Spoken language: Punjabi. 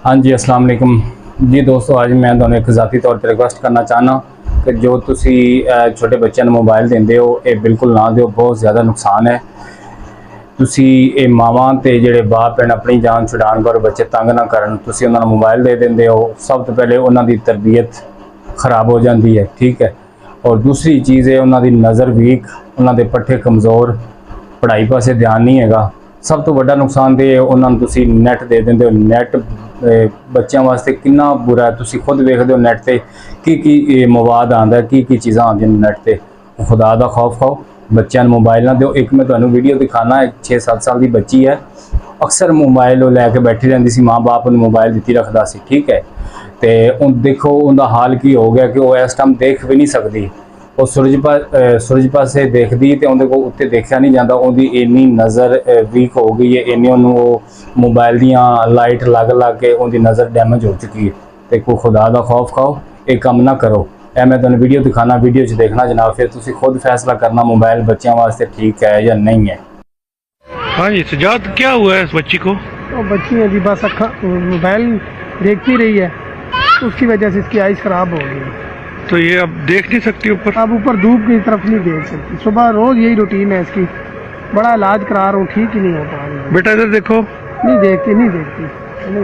हाँ जी, अस्सलाम वालेकुम जी दोस्तों। आज मैं ਤੁਹਾਨੂੰ ਇੱਕ ਜ਼ਾਤੀ ਤੌਰ ਤੇ ਰਿਕੁਐਸਟ ਕਰਨਾ ਚਾਹਨਾ ਕਿ ਜੋ ਤੁਸੀਂ ਛੋਟੇ ਬੱਚਿਆਂ ਨੂੰ ਮੋਬਾਈਲ ਦਿੰਦੇ ਹੋ ਇਹ ਬਿਲਕੁਲ ਨਾ ਦਿਓ। ਬਹੁਤ ਜ਼ਿਆਦਾ ਨੁਕਸਾਨ ਹੈ। ਤੁਸੀਂ ਇਹ ਮਾਵਾਂ ਤੇ ਜਿਹੜੇ ਬਾਪ ਹਨ ਆਪਣੀ ਜਾਨ ਛੁਡਾਉਣ ਪਰ ਬੱਚੇ ਤੰਗ ਨਾ ਕਰਨ, ਤੁਸੀਂ ਉਹਨਾਂ ਨੂੰ ਮੋਬਾਈਲ ਦੇ ਦਿੰਦੇ ਹੋ। ਸਭ ਤੋਂ ਪਹਿਲੇ ਉਹਨਾਂ ਦੀ ਤਰਬੀਅਤ ਖਰਾਬ ਹੋ ਜਾਂਦੀ ਹੈ, ਠੀਕ ਹੈ। ਔਰ ਦੂਸਰੀ ਚੀਜ਼ ਹੈ ਉਹਨਾਂ ਦੀ ਨਜ਼ਰ ਵੀਕ, ਉਹਨਾਂ ਦੇ ਪੱਠੇ ਕਮਜ਼ੋਰ, ਪੜ੍ਹਾਈ ਪਾਸੇ ਧਿਆਨ ਨਹੀਂ ਹੈਗਾ। ਸਭ ਤੋਂ ਵੱਡਾ ਨੁਕਸਾਨ ਤੇ ਉਹਨਾਂ ਨੂੰ ਤੁਸੀਂ ਨੈਟ ਦੇ ਦਿੰਦੇ ਹੋ। ਨੈਟ ਬੱਚਿਆਂ ਵਾਸਤੇ ਕਿੰਨਾ ਬੁਰਾ ਹੈ, ਤੁਸੀਂ ਖੁਦ ਵੇਖਦੇ ਹੋ ਨੈਟ ਤੇ ਕੀ ਮਵਾਦ ਆਉਂਦਾ, ਕੀ ਚੀਜ਼ਾਂ ਆਉਂਦੀਆਂ ਨੈਟ ਤੇ। ਖੁਦਾ ਦਾ ਖੌਫ ਖਾਓ, ਬੱਚਿਆਂ ਨੂੰ ਮੋਬਾਈਲ ਨਾ ਦਿਓ। ਇੱਕ ਮੈਂ ਤੁਹਾਨੂੰ ਵੀਡੀਓ ਦਿਖਾਣਾ, 6-7 ਸਾਲ ਦੀ ਬੱਚੀ ਹੈ, ਅਕਸਰ ਮੋਬਾਈਲ ਉਹ ਲੈ ਕੇ ਬੈਠੀ ਰਹਿੰਦੀ ਸੀ, ਮਾਂ ਬਾਪ ਨੂੰ ਮੋਬਾਈਲ ਦਿੱਤੀ ਰੱਖਦਾ ਸੀ, ਠੀਕ ਹੈ। ਤੇ ਉਹ ਦੇਖੋ ਉਹਦਾ ਹਾਲ ਕੀ ਹੋ ਗਿਆ ਕਿ ਉਹ ਇਸ ਟਾਈਮ ਦੇਖ ਵੀ ਨਹੀਂ ਸਕਦੀ। ਉਹ ਸੂਰਜ ਪਾਸੇ ਦੇਖਦੀ ਤੇ ਉਹਦੇ ਕੋਲ ਉੱਤੇ ਦੇਖਿਆ ਨਹੀਂ ਜਾਂਦਾ। ਉਹਦੀ ਇੰਨੀ ਨਜ਼ਰ ਵੀਕ ਹੋ ਗਈ ਹੈ, ਇੰਨੀ ਉਹਨੂੰ ਉਹ ਮੋਬਾਈਲ ਦੀਆਂ ਲਾਈਟ ਲੱਗ ਕੇ ਉਹਦੀ ਨਜ਼ਰ ਡੈਮੇਜ ਹੋ ਚੁੱਕੀ ਹੈ। ਤੇ ਕੋਈ ਖੁਦਾ ਦਾ ਖੌਫ ਖਾਓ, ਇਹ ਕੰਮ ਨਾ ਕਰੋ। ਇਹ मैं ਤੁਹਾਨੂੰ ਵੀਡੀਓ ਦਿਖਾਣਾ, ਵੀਡੀਓ 'ਚ देखना जनाब, फिर तुसी खुद फैसला करना मोबाइल बच्चों वास्ते ठीक है या नहीं है। हाँ जी सजाद, क्या हुआ है इस बच्ची को? तो बच्ची है जी, बस मोबाइल देखती रही है, उसकी वजह से इसकी आइज़ ख़राब हो गई। तो ये अब देख नहीं सकती ऊपर? अब ऊपर धूप की तरफ नहीं देख सकती। सुबह रोज़ यही रूटीन है इसकी, बड़ा इलाज करा रहा हूँ, ठीक ही नहीं हो पा रही। बेटा इधर देखो। नहीं देखती।